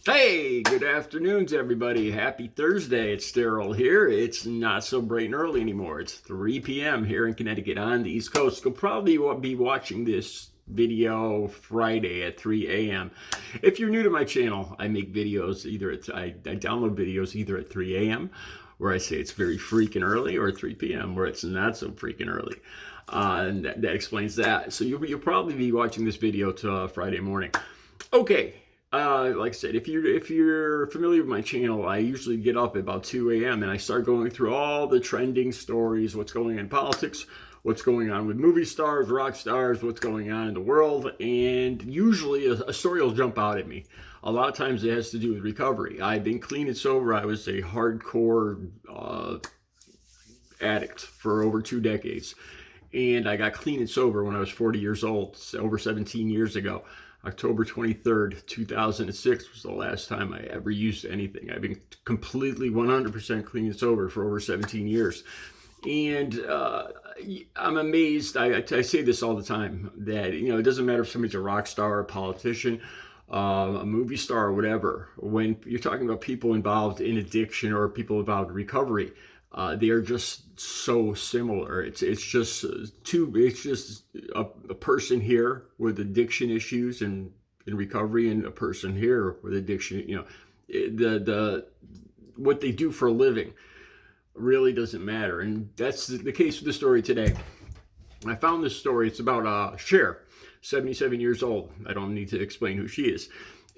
Hey, good afternoons, everybody. Happy Thursday. It's Daryl here. It's not so bright and early anymore. It's 3 p.m. here in Connecticut on the East Coast. You'll probably be watching this video Friday at 3 a.m. If you're new to my channel, I make videos I download videos either at 3 a.m. where I say it's very freaking early, or 3 p.m. where it's not so freaking early. And that explains that. So you'll probably be watching this video to Friday morning. Okay. Like I said, if you're familiar with my channel, I usually get up at about 2 a.m. and I start going through all the trending stories, what's going on in politics, what's going on with movie stars, rock stars, what's going on in the world, and usually a story will jump out at me. A lot of times it has to do with recovery. I've been clean and sober. I was a hardcore addict for over 2 decades, and I got clean and sober when I was 40 years old, over 17 years ago. October 23rd, 2006 was the last time I ever used anything. I've been completely 100% clean and sober for over 17 years. And I'm amazed, I say this all the time, that, it doesn't matter if somebody's a rock star, a politician, a movie star, or whatever. When you're talking about people involved in addiction or people involved in recovery, they are just so similar. It's just a person here with addiction issues and in recovery, and a person here with addiction. The what they do for a living really doesn't matter, and that's the case with the story today. I found this story. It's about Cher, 77 years old. I don't need to explain who she is.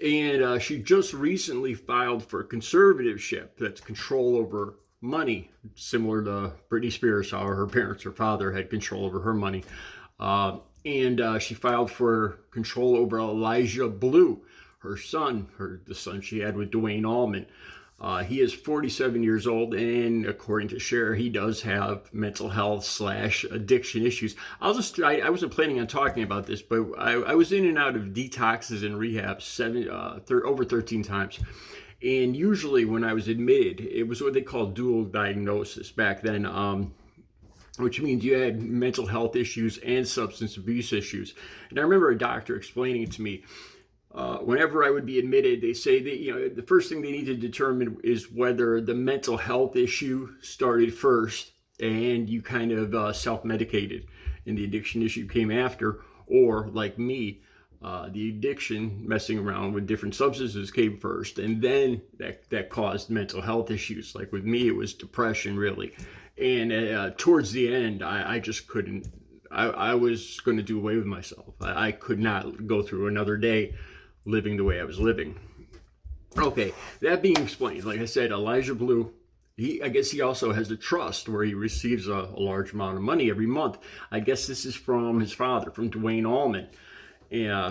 And she just recently filed for conservatorship. That's control over money, similar to Britney Spears, how her parents, her father, had control over her money. And she filed for control over Elijah Blue, her son, the son she had with Duane Allman. He is 47 years old, and according to Cher, he does have mental health / addiction issues. I wasn't planning on talking about this, but I was in and out of detoxes and rehab over 13 times. And usually when I was admitted, it was what they called dual diagnosis back then, which means you had mental health issues and substance abuse issues. And I remember a doctor explaining it to me. Whenever I would be admitted, they say that the first thing they need to determine is whether the mental health issue started first and you kind of self-medicated, and the addiction issue came after, or like me, the addiction, messing around with different substances, came first, and then that caused mental health issues. Like with me, it was depression, really. And towards the end, I just couldn't. I was going to do away with myself. I could not go through another day living the way I was living. Okay, that being explained, like I said, Elijah Blue, I guess he also has a trust where he receives a large amount of money every month. I guess this is from his father, from Duane Allman.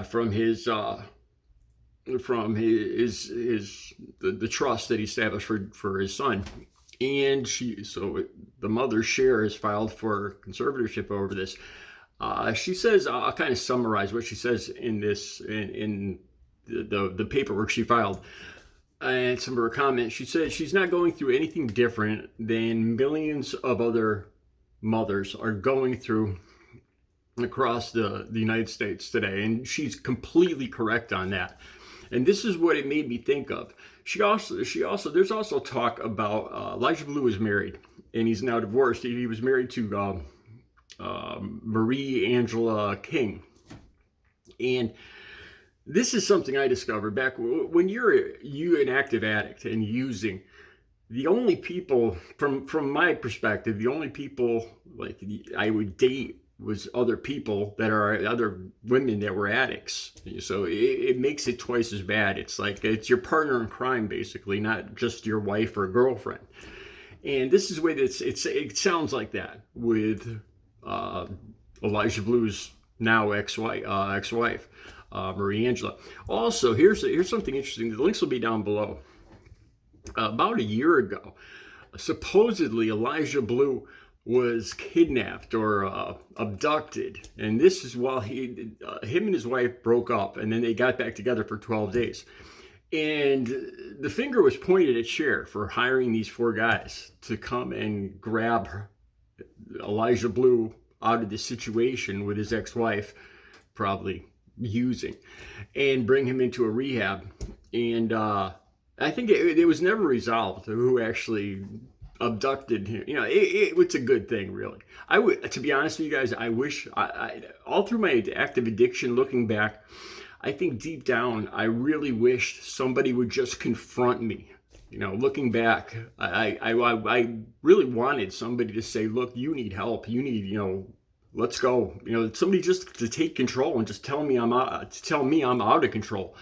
From his the trust that he established for his son. And the mother, Cher, has filed for conservatorship over this. She says, I'll kind of summarize what she says in the paperwork she filed. And some of her comments, she said she's not going through anything different than millions of other mothers are going through across the United States today, and she's completely correct on that. And this is what it made me think of. There's also talk about Elijah Blue is married, and he's now divorced. He was married to Marie Angela King, and this is something I discovered back when you're an active addict and using. The only people, from my perspective, the only people like I would date was other women that were addicts. So it makes it twice as bad. It's like it's your partner in crime, basically, not just your wife or girlfriend. And this is the way that it sounds like that with Elijah Blue's now ex-wife, Marie Angela. Also, here's something interesting. The links will be down below. About a year ago, supposedly Elijah Blue was kidnapped or abducted, and this is while him and his wife broke up, and then they got back together for 12 days. And the finger was pointed at Cher for hiring these 4 guys to come and grab Elijah Blue out of the situation with his ex-wife, probably using, and bring him into a rehab. And I think it was never resolved who actually abducted him. It's a good thing, really. I would, to be honest with you guys, I wish all through my active addiction, looking back, I think deep down, I really wished somebody would just confront me. Looking back, I really wanted somebody to say, look, you need help. You need, let's go. Somebody just to take control and just tell me I'm out of control,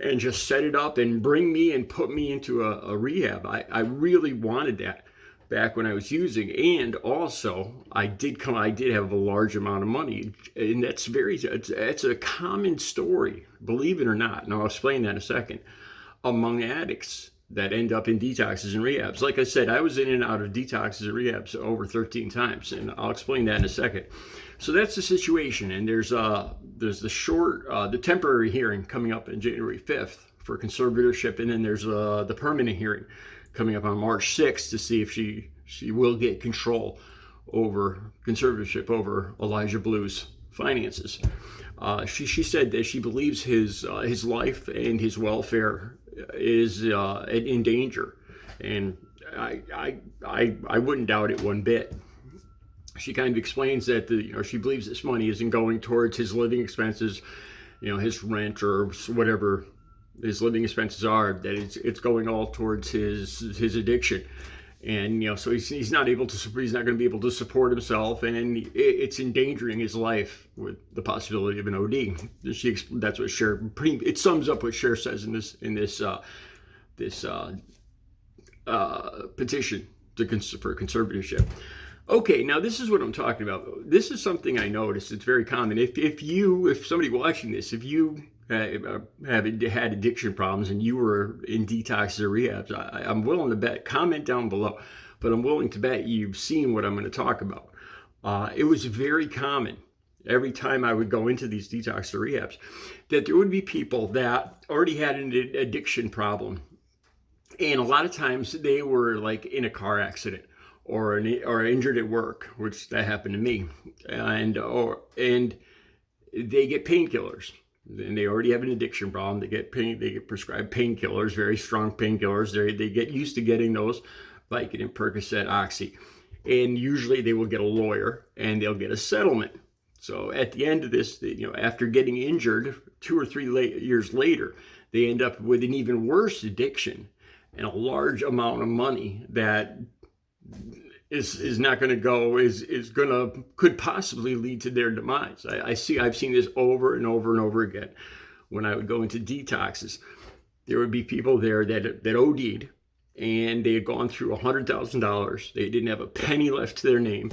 and just set it up and bring me and put me into a rehab. I really wanted that back when I was using. And also I did have a large amount of money, and it's a common story, believe it or not. And I'll explain that in a second, among addicts that end up in detoxes and rehabs. Like I said, I was in and out of detoxes and rehabs over 13 times, and I'll explain that in a second. So that's the situation, and there's the temporary hearing coming up on January 5th for conservatorship, and then there's the permanent hearing coming up on March 6th to see if she will get control over conservatorship over Elijah Blue's finances. She said that she believes his life and his welfare is in danger, and I wouldn't doubt it one bit. She kind of explains that she believes this money isn't going towards his living expenses, his rent or whatever his living expenses are, that it's going all towards his addiction. And so he's not going to be able to support himself, and it's endangering his life with the possibility of an OD. That's what Cher. It sums up what Cher says in this petition for conservatorship. Okay, now this is what I'm talking about. This is something I noticed. It's very common. If somebody watching this, if you have had addiction problems and you were in detoxes or rehabs, I'm willing to bet, comment down below, but I'm willing to bet you've seen what I'm going to talk about. It was very common every time I would go into these detox or rehabs that there would be people that already had an addiction problem. And a lot of times they were like in a car accident or injured at work, which that happened to me, and they get painkillers, and they already have an addiction problem. They get prescribed painkillers, very strong painkillers. They get used to getting those, Vicodin, Percocet, Oxy, and usually they will get a lawyer and they'll get a settlement. So at the end of this, after getting injured 2 or 3 years later, they end up with an even worse addiction and a large amount of money that is not going to go, could possibly lead to their demise. I've seen this over and over and over again. When I would go into detoxes, there would be people there that OD'd, and they had gone through $100,000. They didn't have a penny left to their name.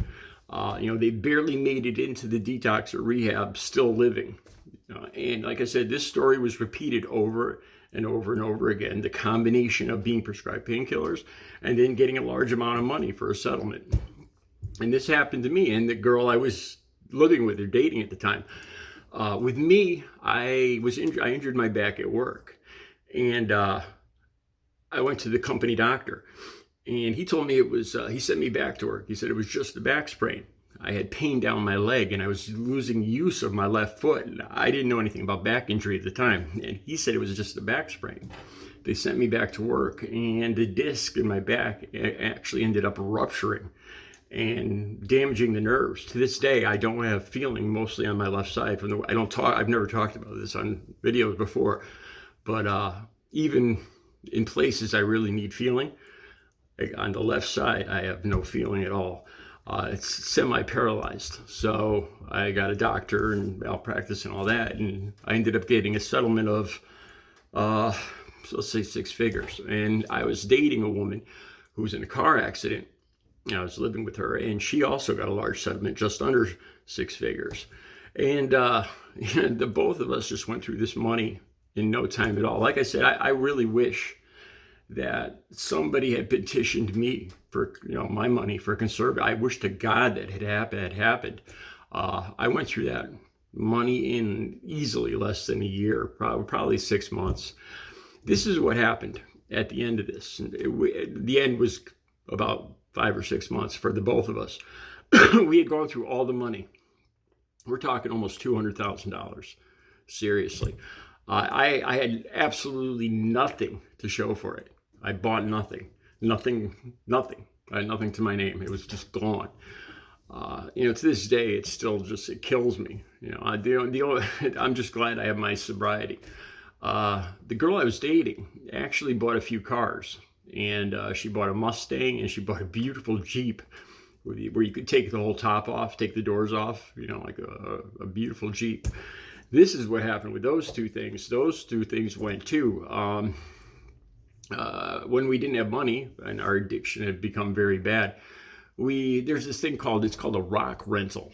They barely made it into the detox or rehab, still living. And like I said, this story was repeated over and over and over again. The combination of being prescribed painkillers and then getting a large amount of money for a settlement. And this happened to me and the girl I was living with or dating at the time. With me, I injured my back at work, and I went to the company doctor, and he told me he sent me back to work. He said it was just a back sprain. I had pain down my leg and I was losing use of my left foot. I didn't know anything about back injury at the time, and he said it was just a back sprain. They sent me back to work, and the disc in my back actually ended up rupturing and damaging the nerves. To this day, I don't have feeling, mostly on my left side. I've never talked about this on videos before, but even in places I really need feeling, like on the left side, I have no feeling at all. It's semi-paralyzed. So I got a doctor and malpractice and all that, and I ended up getting a settlement of, so let's say 6 figures. And I was dating a woman who was in a car accident. I was living with her, and she also got a large settlement, just under 6 figures. And the both of us just went through this money in no time at all. Like I said, I really wish that somebody had petitioned me for my money for conservative. I wish to God that had happened. I went through that money in easily less than a year, probably 6 months. This is what happened at the end of this. The end was about 5 or 6 months for the both of us. We had gone through all the money. We're talking almost $200,000. Seriously. I had absolutely nothing to show for it. I bought nothing, nothing. I had nothing to my name. It was just gone. To this day, it still just, it kills me. I'm just glad I have my sobriety. The girl I was dating actually bought a few cars, and she bought a Mustang, and she bought a beautiful Jeep where you could take the whole top off, take the doors off, like a beautiful Jeep. This is what happened with those two things. Those two things went too. When we didn't have money and our addiction had become very bad, there's this thing it's called a rock rental.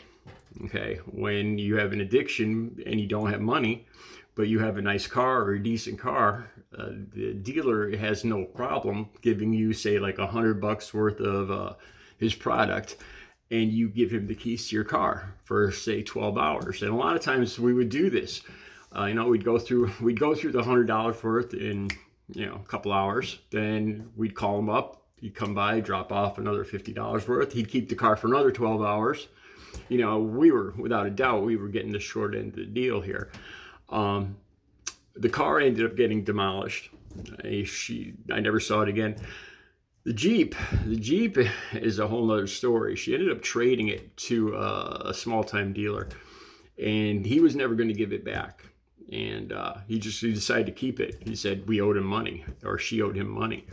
Okay, when you have an addiction and you don't have money, but you have a nice car or a decent car, the dealer has no problem giving you, say, like $100 worth of his product, and you give him the keys to your car for, say, 12 hours. And a lot of times we would do this. We'd go through the $100 worth in a couple hours. Then we'd call him up. He'd come by, drop off another $50 worth. He'd keep the car for another 12 hours. We were, without a doubt, we were getting the short end of the deal here. The car ended up getting demolished. I never saw it again. The Jeep is a whole nother story. She ended up trading it to a small-time dealer, and he was never going to give it back. And he decided to keep it. He said we owed him money, or she owed him money.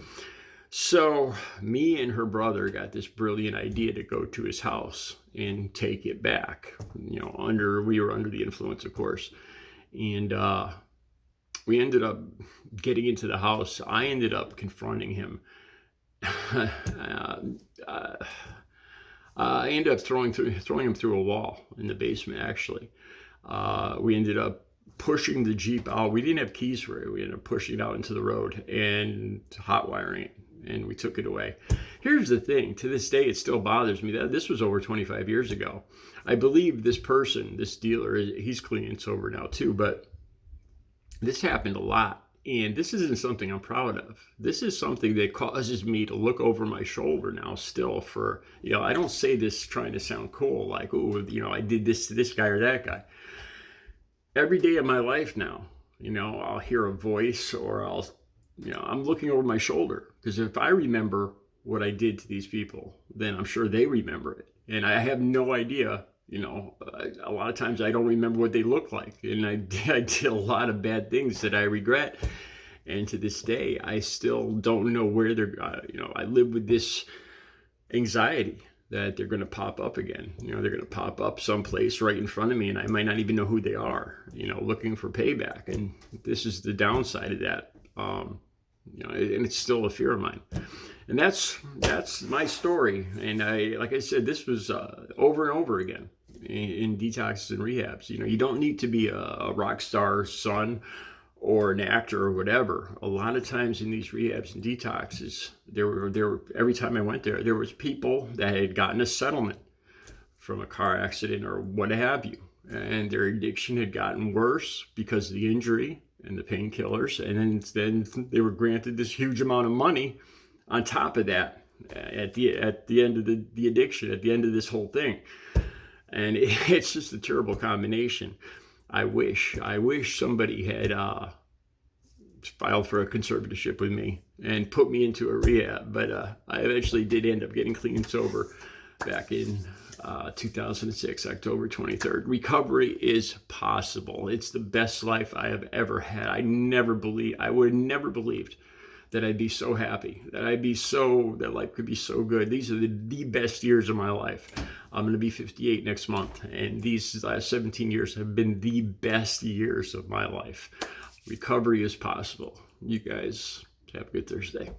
So me and her brother got this brilliant idea to go to his house and take it back. We were under the influence, of course, and we ended up getting into the house. I ended up confronting him. I ended up throwing him through a wall in the basement. Actually, we ended up pushing the Jeep out. We didn't have keys for it. We ended up pushing it out into the road and hot wiring it, and we took it away. Here's the thing: to this day, it still bothers me that this was over 25 years ago. I believe this dealer, he's clean and sober now too, but this happened a lot. And this isn't something I'm proud of. This is something that causes me to look over my shoulder now still for, I don't say this trying to sound cool, like, I did this to this guy or that guy. Every day of my life now, I'll hear a voice, or I'm looking over my shoulder. Because if I remember what I did to these people, then I'm sure they remember it. And I have no idea. A lot of times I don't remember what they look like, and I did a lot of bad things that I regret. And to this day, I still don't know where they're. I live with this anxiety that they're going to pop up again. They're going to pop up someplace right in front of me, and I might not even know who they are. Looking for payback, and this is the downside of that. And it's still a fear of mine. And that's my story. And like I said, this was over and over again in detoxes and rehabs. You don't need to be a rock star son or an actor or whatever. A lot of times in these rehabs and detoxes, there were every time I went there was people that had gotten a settlement from a car accident or what have you, and their addiction had gotten worse because of the injury and the painkillers, and then they were granted this huge amount of money on top of that at the end of the addiction, at the end of this whole thing. And it's just a terrible combination. I wish somebody had filed for a conservatorship with me and put me into a rehab, but I eventually did end up getting clean and sober back in 2006, October 23rd. Recovery is possible. It's the best life I have ever had. I would have never believed that I'd be so happy, that life could be so good. These are the best years of my life. I'm going to be 58 next month, and these last 17 years have been the best years of my life. Recovery is possible. You guys have a good Thursday.